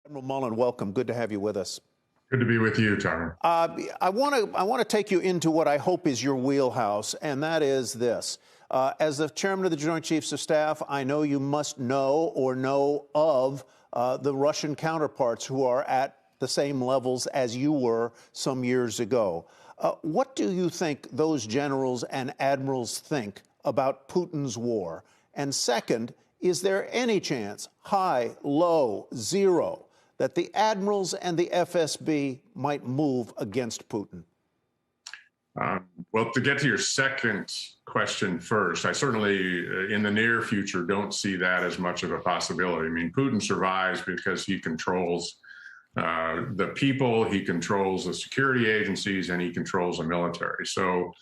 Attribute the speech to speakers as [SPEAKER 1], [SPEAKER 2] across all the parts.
[SPEAKER 1] Admiral Mullen, welcome. Good to have you with us.
[SPEAKER 2] Good to be with you, Tyler.
[SPEAKER 1] I want to take you into what I hope is your wheelhouse, and that is this. As the chairman of the Joint Chiefs of Staff, I know you must know or know of the Russian counterparts who are at the same levels as you were some years ago. What do you think those generals and admirals think about Putin's war? And second, is there any chance, high, low, zero, that the admirals and the FSB might move against Putin?
[SPEAKER 2] Well, to get to your second question first, I certainly, in the near future, don't see that as much of a possibility. I mean, Putin survives because he controls the people, he controls the security agencies, and he controls the military. So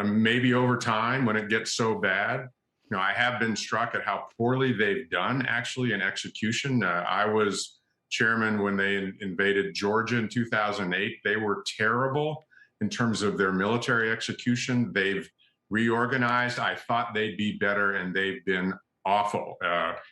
[SPEAKER 2] maybe over time, when it gets so bad, I have been struck at how poorly they've done, actually, in execution. I was chairman when they invaded Georgia in 2008. They were terrible in terms of their military execution. They've reorganized. I thought they'd be better, and they've been awful.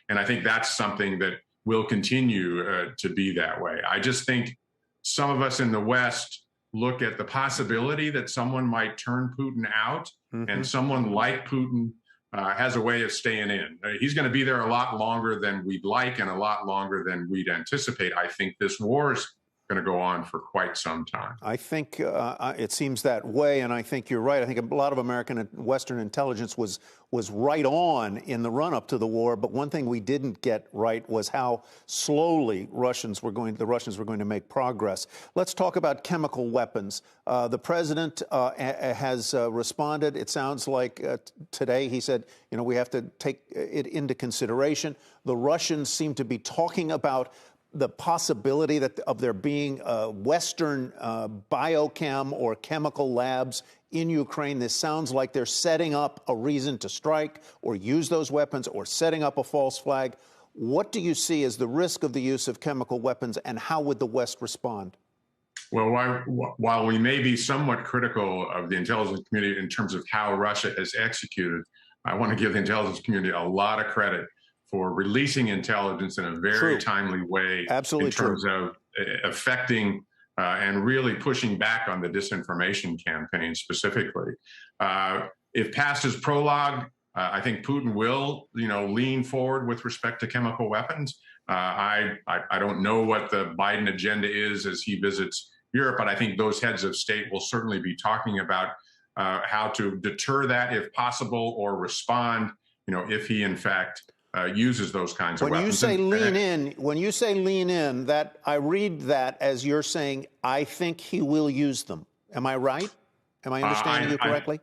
[SPEAKER 2] And I think that's something that will continue to be that way. I just think some of us in the West look at the possibility that someone might turn Putin out, and someone like Putin has a way of staying in. He's going to be there a lot longer than we'd like and a lot longer than we'd anticipate. I think this war is going to go on for quite some time.
[SPEAKER 1] I think it seems that way, and I think you're right. I think a lot of American and Western intelligence was right on in the run-up to the war, but one thing we didn't get right was how slowly the Russians were going to make progress. Let's talk about chemical weapons. The president has responded. It sounds like today he said, we have to take it into consideration. The Russians seem to be talking about the possibility of there being Western biochem or chemical labs in Ukraine. This sounds like they're setting up a reason to strike or use those weapons or setting up a false flag. What do you see as the risk of the use of chemical weapons, and how would the West respond?
[SPEAKER 2] Well, while we may be somewhat critical of the intelligence community in terms of how Russia has executed, I want to give the intelligence community a lot of credit for releasing intelligence in a very timely way.
[SPEAKER 1] Absolutely
[SPEAKER 2] in terms of affecting and really pushing back on the disinformation campaign specifically. If past is prologue, I think Putin will, lean forward with respect to chemical weapons. I don't know what the Biden agenda is as he visits Europe, but I think those heads of state will certainly be talking about how to deter that if possible, or respond, if he in fact uses those kinds of weapons.
[SPEAKER 1] When you say lean in, that I read that as you're saying, I think he will use them. Am I right? Am I understanding you correctly?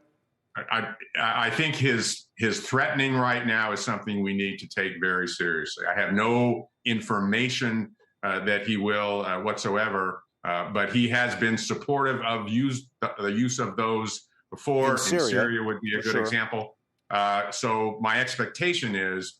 [SPEAKER 2] I think his threatening right now is something we need to take very seriously. I have no information that he will whatsoever, but he has been supportive of the use of those before.
[SPEAKER 1] In Syria
[SPEAKER 2] would be a good example. So my expectation is,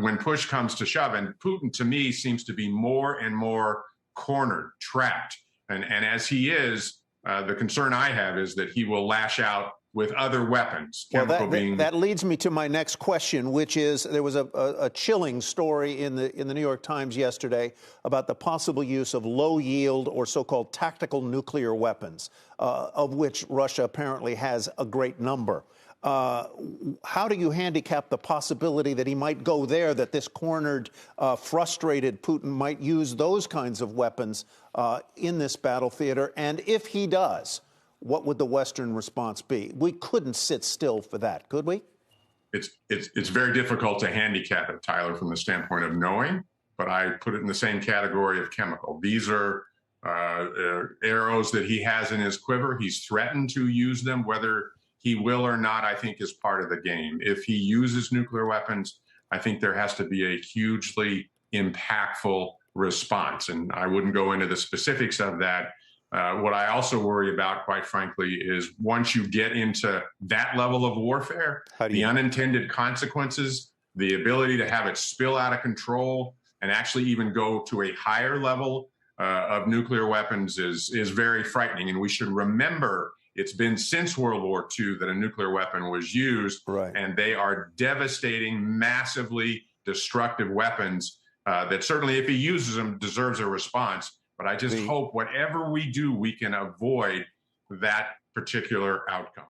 [SPEAKER 2] when push comes to shove, and Putin to me seems to be more and more cornered, trapped. And as he is, the concern I have is that he will lash out with other weapons.
[SPEAKER 1] Well, that leads me to my next question, which is there was a chilling story in the New York Times yesterday about the possible use of low-yield or so-called tactical nuclear weapons, of which Russia apparently has a great number. How do you handicap the possibility that he might go there, that this cornered, frustrated Putin might use those kinds of weapons in this battle theater? And if he does, what would the Western response be? We couldn't sit still for that, could we?
[SPEAKER 2] It's very difficult to handicap it, Tyler, from the standpoint of knowing, but I put it in the same category of chemical. These are arrows that he has in his quiver. He's threatened to use them. Whether he will or not, I think, is part of the game. If he uses nuclear weapons, I think there has to be a hugely impactful response. And I wouldn't go into the specifics of that. What I also worry about, quite frankly, is once you get into that level of warfare, the unintended consequences, the ability to have it spill out of control and actually even go to a higher level of nuclear weapons is very frightening. And we should remember it's been since World War II that a nuclear weapon was used, and they are devastating, massively destructive weapons that certainly, if he uses them, deserves a response. But I just hope whatever we do, we can avoid that particular outcome.